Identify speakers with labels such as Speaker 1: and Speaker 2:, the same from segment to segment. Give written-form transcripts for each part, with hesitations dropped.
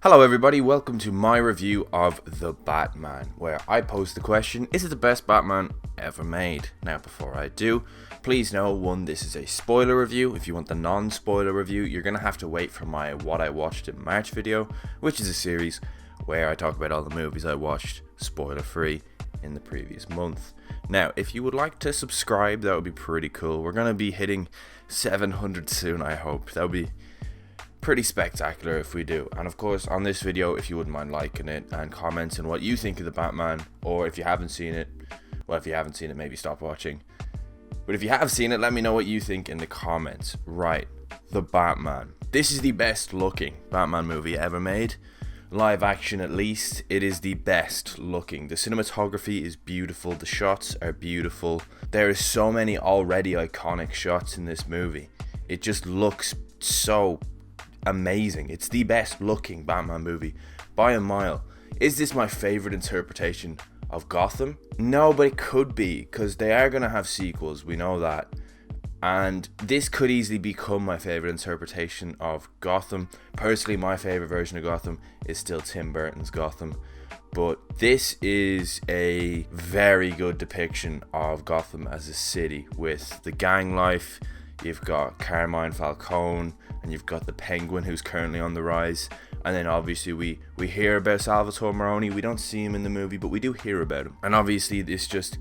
Speaker 1: Hello everybody, welcome to my review of The Batman, where I pose the question, is it the best Batman ever made? Now before I do, please know, one, this is a spoiler review. If you want the non-spoiler review, you're going to have to wait for my What I Watched in March video, which is a series where I talk about all the movies I watched, spoiler free, in the previous month. Now, if you would like to subscribe, that would be pretty cool. We're going to be hitting 700 soon, I hope. That would be pretty spectacular if we do. And of course, on this video, if you wouldn't mind liking it and commenting what you think of the Batman, or if you haven't seen it, well, if you haven't seen it, maybe stop watching. But if you have seen it, let me know what you think in the comments. Right, The Batman. This is the best looking Batman movie ever made. Live action at least, it is the best looking. The cinematography is beautiful, the shots are beautiful. There are so many already iconic shots in this movie. It just looks so amazing. It's the best looking Batman movie by a mile. Is this my favorite interpretation of Gotham? No, but it could be, because they are going to have sequels, we know that. And this could easily become my favorite interpretation of Gotham. Personally, my favorite version of Gotham is still Tim Burton's Gotham. But this is a very good depiction of Gotham as a city, with the gang life. You've got Carmine Falcone, and you've got the Penguin, who's currently on the rise. And then obviously we hear about Salvatore Maroni. We don't see him in the movie, but we do hear about him. And obviously it's just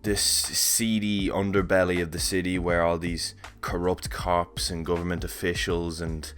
Speaker 1: this seedy underbelly of the city where all these corrupt cops and government officials and,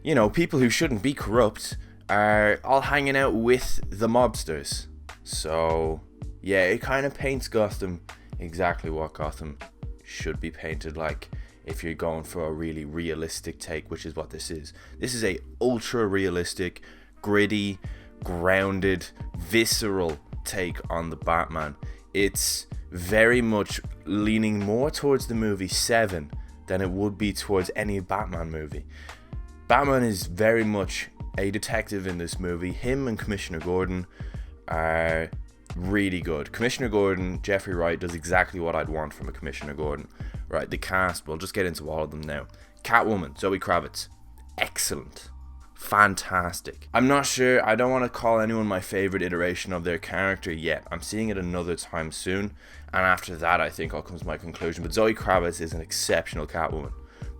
Speaker 1: you know, people who shouldn't be corrupt are all hanging out with the mobsters. So yeah, it kind of paints Gotham exactly what Gotham should be painted like, if you're going for a really realistic take, which is what this is. This is a ultra realistic, gritty, grounded, visceral take on the Batman. It's very much leaning more towards the movie Seven than it would be towards any Batman movie. Batman is very much a detective in this movie. Him and Commissioner Gordon are really good. Commissioner Gordon, Jeffery Wright, does exactly what I'd want from a Commissioner Gordon. Right, the cast, we'll just get into all of them now. Catwoman, Zoe Kravitz, excellent, fantastic. I'm not sure, I don't want to call anyone my favorite iteration of their character yet. I'm seeing it another time soon, and after that I think I'll come to my conclusion. But Zoe Kravitz is an exceptional Catwoman.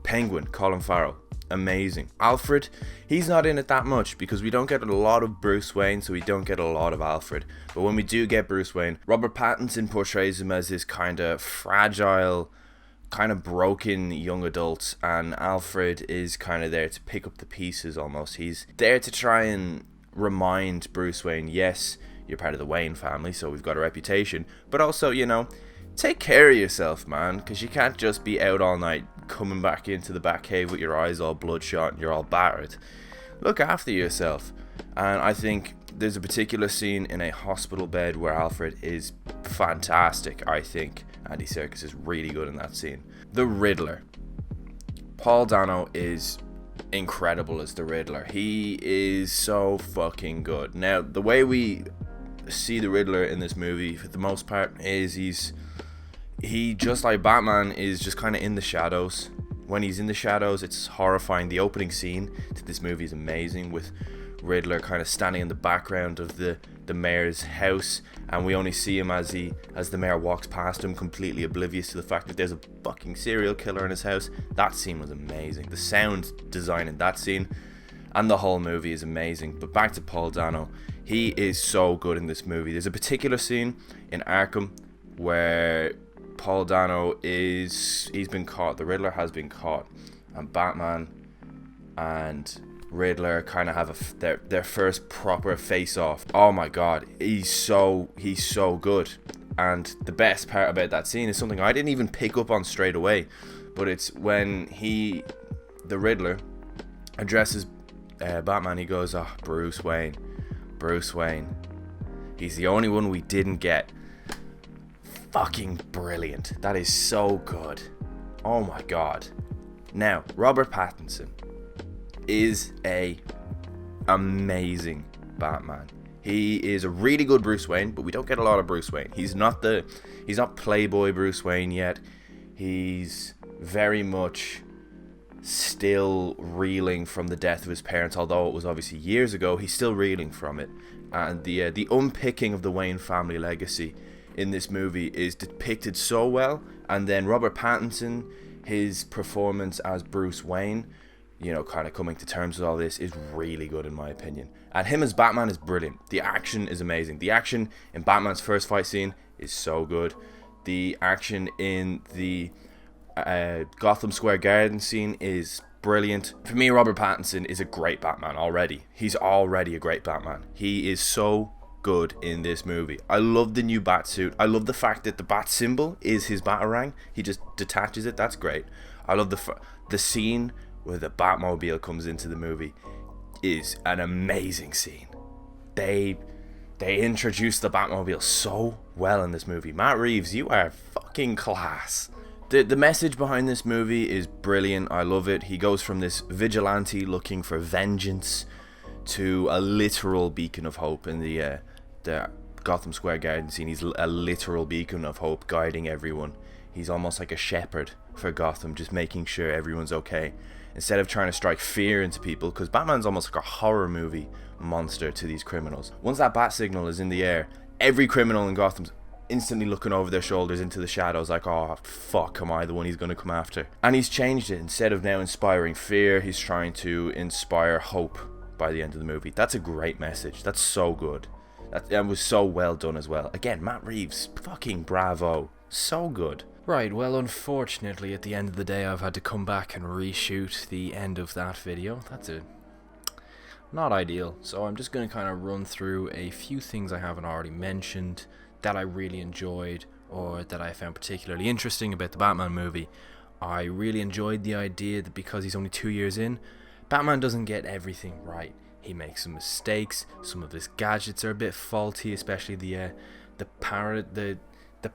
Speaker 1: Penguin, Colin Farrell, amazing. Alfred, he's not in it that much because we don't get a lot of Bruce Wayne, so we don't get a lot of Alfred. But when we do get Bruce Wayne, Robert Pattinson portrays him as this kind of fragile, kind of broken young adult, and Alfred is kind of there to pick up the pieces almost. He's there to try and remind Bruce Wayne, yes, you're part of the Wayne family, so we've got a reputation, but also, you know, take care of yourself, man, because you can't just be out all night coming back into the Batcave with your eyes all bloodshot and you're all battered. Look after yourself. And I think there's a particular scene in a hospital bed where Alfred is fantastic. I think Andy Serkis is really good in that scene. The Riddler. Paul Dano is incredible as the Riddler. He is so fucking good. Now, the way we see the Riddler in this movie, for the most part, is he just like Batman is just kind of in the shadows. When he's in the shadows, it's horrifying. The opening scene to this movie is amazing, with Riddler kind of standing in the background of the mayor's house, and we only see him as the mayor walks past him, completely oblivious to the fact that there's a fucking serial killer in his house. That scene was amazing. The sound design in that scene and the whole movie is amazing. But back to Paul Dano, he is so good in this movie. There's a particular scene in Arkham where Paul Dano he's been caught. The Riddler has been caught, and Batman and Riddler kind of have their first proper face-off. Oh my god, he's so good. And the best part about that scene is something I didn't even pick up on straight away, but it's when the Riddler addresses Batman. He goes, "Oh, Bruce Wayne. He's the only one we didn't get." Fucking brilliant. That is so good. Oh my god. Now, Robert Pattinson is a amazing Batman. He is a really good Bruce Wayne, but we don't get a lot of Bruce Wayne. He's not Playboy Bruce Wayne yet. He's very much still reeling from the death of his parents, although it was obviously years ago. He's still reeling from it, and the unpicking of the Wayne family legacy in this movie is depicted so well. And then Robert Pattinson, his performance as Bruce Wayne, you know, kind of coming to terms with all this, is really good in my opinion. And him as Batman is brilliant. The action is amazing. The action in Batman's first fight scene is so good. The action in the Gotham Square Garden scene is brilliant. For me, Robert Pattinson is a great Batman already. He's already a great Batman. He is so good in this movie. I love the new bat suit. I love the fact that the bat symbol is his batarang. He just detaches it. That's great. I love the scene where the Batmobile comes into the movie is an amazing scene. They introduced the Batmobile so well in this movie. Matt Reeves, you are fucking class. The message behind this movie is brilliant. I love it. He goes from this vigilante looking for vengeance to a literal beacon of hope in the Gotham Square Garden scene. He's a literal beacon of hope, guiding everyone. He's almost like a shepherd for Gotham, just making sure everyone's okay, instead of trying to strike fear into people, because Batman's almost like a horror movie monster to these criminals. Once that bat signal is in the air, every criminal in Gotham's instantly looking over their shoulders into the shadows like, oh fuck, am I the one he's going to come after? And he's changed it. Instead of now inspiring fear, he's trying to inspire hope by the end of the movie. That's a great message. That's so good. That was so well done as well. Again, Matt Reeves, fucking bravo. So good. Right, well, unfortunately, at the end of the day, I've had to come back and reshoot the end of that video. That's not ideal. So I'm just going to kind of run through a few things I haven't already mentioned that I really enjoyed, or that I found particularly interesting about the Batman movie. I really enjoyed the idea that because he's only 2 years in, Batman doesn't get everything right. He makes some mistakes. Some of his gadgets are a bit faulty, especially the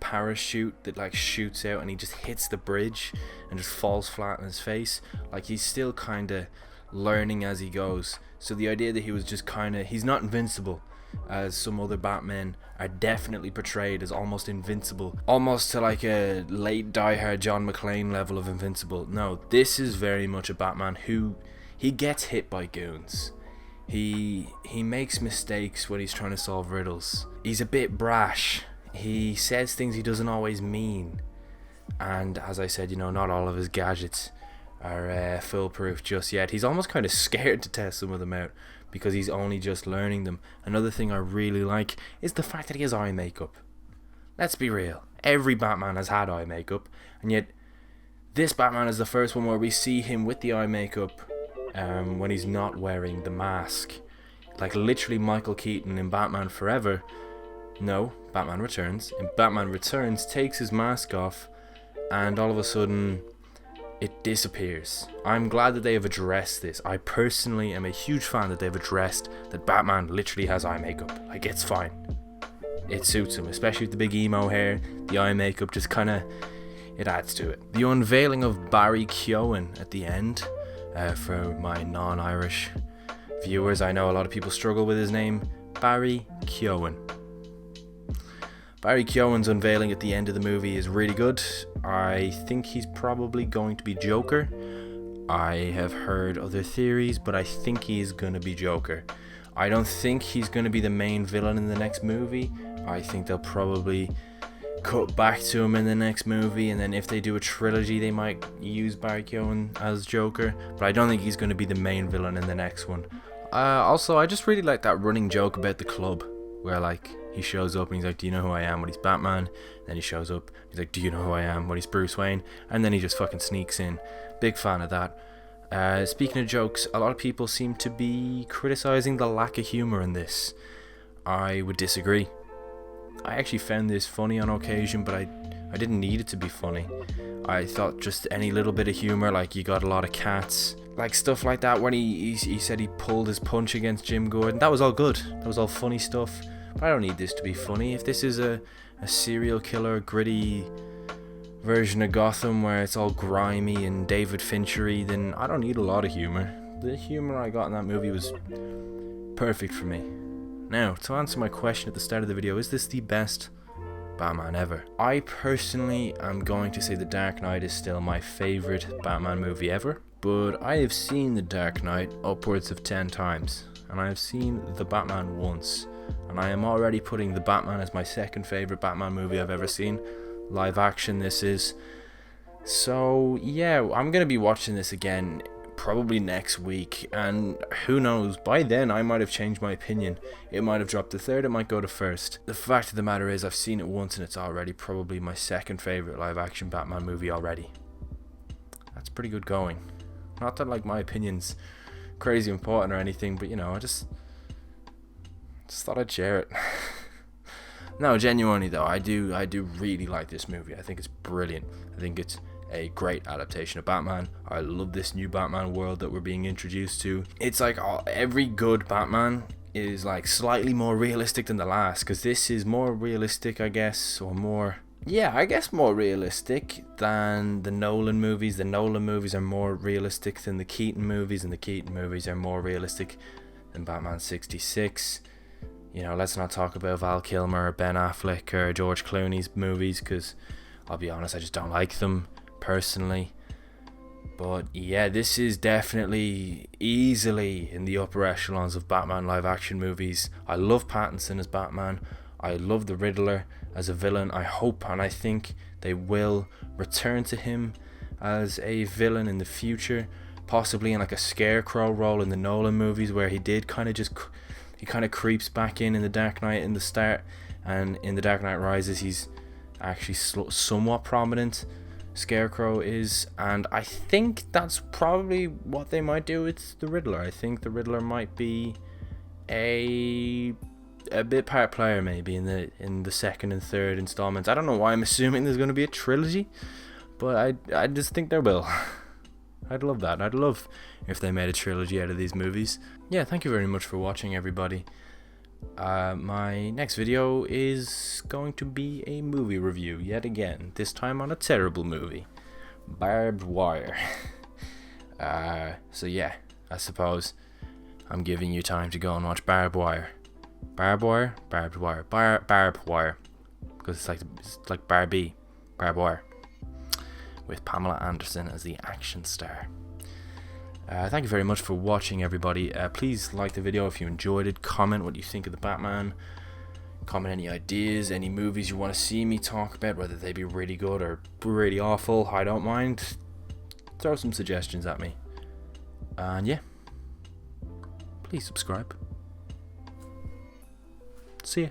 Speaker 1: parachute that like shoots out and he just hits the bridge and just falls flat on his face. Like, he's still kind of learning as he goes. So the idea that he was just kind of, he's not invincible, as some other Batmen are definitely portrayed as almost invincible, almost to like a late Die Hard John McClane level of invincible. No, this is very much a Batman who, he gets hit by goons. He makes mistakes when he's trying to solve riddles. He's a bit brash. He says things he doesn't always mean. And as I said, you know, not all of his gadgets are foolproof just yet. He's almost kind of scared to test some of them out because he's only just learning them. Another thing I really like is the fact that he has eye makeup. Let's be real. Every Batman has had eye makeup, and yet this Batman is the first one where we see him with the eye makeup when he's not wearing the mask. Like literally Michael Keaton in Batman Forever. No, Batman Returns. In Batman Returns, takes his mask off and all of a sudden it disappears. I'm glad that they have addressed this. I personally am a huge fan that they've addressed that Batman literally has eye makeup. Like, it's fine. It suits him, especially with the big emo hair. The eye makeup just kind of, it adds to it. The unveiling of Barry Keoghan at the end, for my non-Irish viewers, I know a lot of people struggle with his name. Barry Keoghan. Barry Keoghan's unveiling at the end of the movie is really good. I think he's probably going to be Joker. I have heard other theories, but I think he's going to be Joker. I don't think he's going to be the main villain in the next movie. I think they'll probably cut back to him in the next movie, and then if they do a trilogy, they might use Barry Keoghan as Joker. But I don't think he's going to be the main villain in the next one. Also, I just really like that running joke about the club, where like he shows up and he's like, do you know who I am? When he's Batman. Then he shows up, he's like, do you know who I am? When he's Bruce Wayne. And then he just fucking sneaks in. Big fan of that. Speaking of jokes, a lot of people seem to be criticizing the lack of humor in this. I would disagree. I actually found this funny on occasion, but I didn't need it to be funny. I thought just any little bit of humor, like you got a lot of cats, like stuff like that, when he said he pulled his punch against Jim Gordon. That was all good. That was all funny stuff. But I don't need this to be funny. If this is a serial killer, gritty version of Gotham where it's all grimy and David Finchery, then I don't need a lot of humor. The humor I got in that movie was perfect for me. Now, to answer my question at the start of the video, is this the best Batman ever? I personally am going to say The Dark Knight is still my favorite Batman movie ever. but I have seen The Dark Knight upwards of 10 times, and I have seen The Batman once, and I am already putting The Batman as my second favourite Batman movie I've ever seen. Live action this is. So yeah, I'm going to be watching this again probably next week, and who knows, by then I might have changed my opinion. It might have dropped to third, it might go to first. The fact of the matter is I've seen it once and it's already probably my second favourite live action Batman movie already. That's pretty good going. Not that like my opinion's crazy important or anything, but you know, I just thought I'd share it. No, genuinely though, I do really like this movie. I think it's brilliant. I think it's a great adaptation of Batman. I love this new Batman world that we're being introduced to. It's like every good Batman is like slightly more realistic than the last, because this is more realistic, I guess, or more, yeah, I guess more realistic than the Nolan movies. The Nolan movies are more realistic than the Keaton movies, and the Keaton movies are more realistic than Batman 66. You know, let's not talk about Val Kilmer or Ben Affleck or George Clooney's movies, because I'll be honest, I just don't like them personally. But yeah, this is definitely easily in the upper echelons of Batman live action movies. I love Pattison as Batman. I love the Riddler as a villain. I hope and I think they will return to him as a villain in the future, possibly in like a scarecrow role in the Nolan movies, where he kind of creeps back in the Dark Knight in the start, and in The Dark Knight Rises he's actually somewhat prominent. Scarecrow is, and I think that's probably what they might do with the Riddler. I think the Riddler might be a bit part player maybe in the second and third installments. I don't know why I'm assuming there's going to be a trilogy, but I just think there will. I'd love that. I'd love if they made a trilogy out of these movies. Yeah, thank you very much for watching, everybody. My next video is going to be a movie review yet again, this time on a terrible movie, Barbed Wire. So yeah, I suppose I'm giving you time to go and watch Barbed Wire. Barbed Wire? Barbed Wire. Barbed Wire. Because it's like Barbie. Barbed Wire. With Pamela Anderson as the action star. Thank you very much for watching, everybody. Please like the video if you enjoyed it. Comment what you think of the Batman. Comment any ideas, any movies you want to see me talk about, whether they be really good or really awful. I don't mind. Throw some suggestions at me. And yeah, please subscribe. See ya.